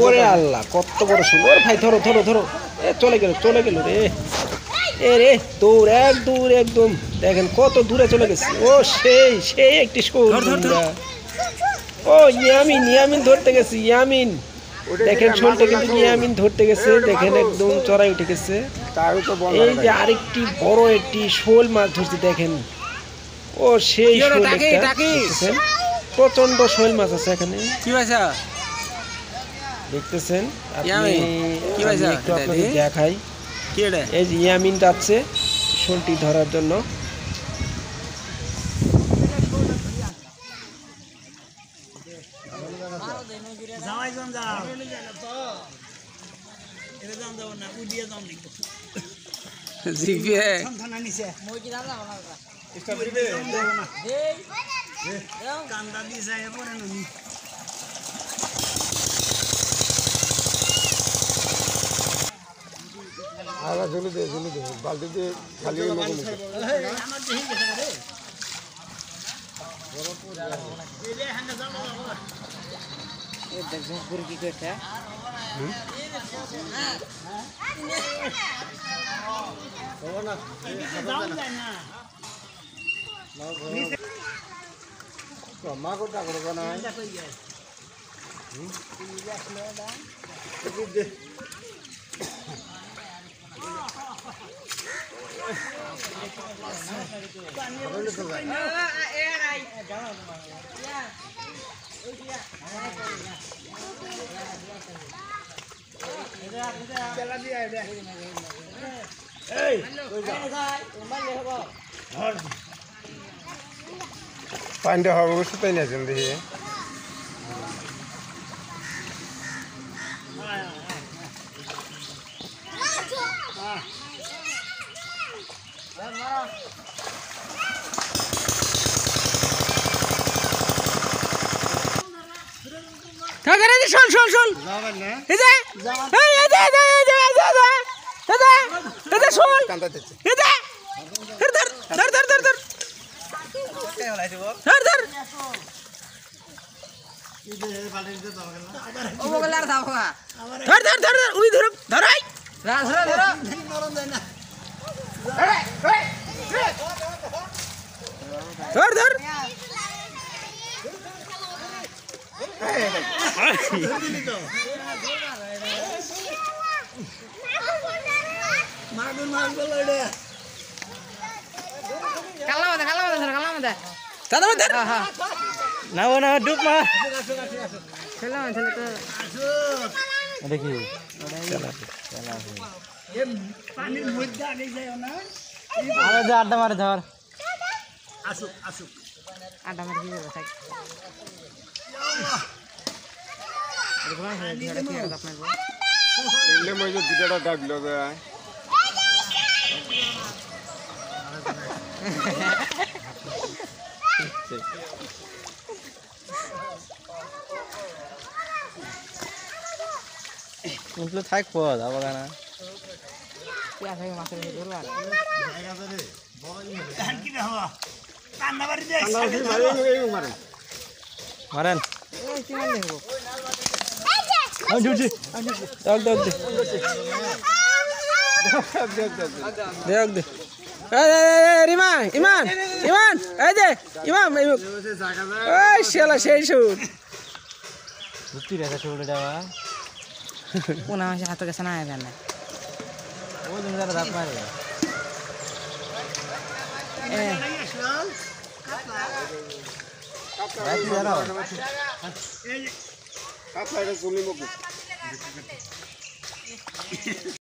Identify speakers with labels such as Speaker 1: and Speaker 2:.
Speaker 1: ওরে আল্লাহ কত বড় শোল। ওরে ভাই ধরো ধরো ধরো। এ চলে গেল রে। এ রে দৌড় একদম দেখেন কত দূরে চলে গেছে। ও সেই একটি শোল। ও ইয়ামিন ধরতে গেছে। ইয়ামিন দেখেন শোলটা কিন্তু ইয়ামিন ধরতে গেছে। দেখেন একদম চড়াই উঠে গেছে। এই যে আরেকটি বড় একটি শোল মাছ ধরছে দেখেন। ও সেই শোল দেখতেছেন প্রচন্ড শোল মাছ আছে এখানে।
Speaker 2: কি ভাইসা
Speaker 1: দেখতেছেন
Speaker 2: কি ভাইসা
Speaker 1: একটু আপনাদের দেখাই।
Speaker 2: কি এটা?
Speaker 1: এই যে ইয়ামিন যাচ্ছে শোলটি ধরার জন্য।
Speaker 3: ঝুলে দে বালতি দিয়ে খালি মা কোটা করবো না পানিটা হবে অবশ্য তাই না দেখি আড্ডা মারে ধর আড্ডা মারে কি করবে দুটা ডাকলো থাকবো যাবো না মারেন ইমান সেই সুর কোন হাতে গেছে না ও তুমি যারা দাঁত মারে কাপড়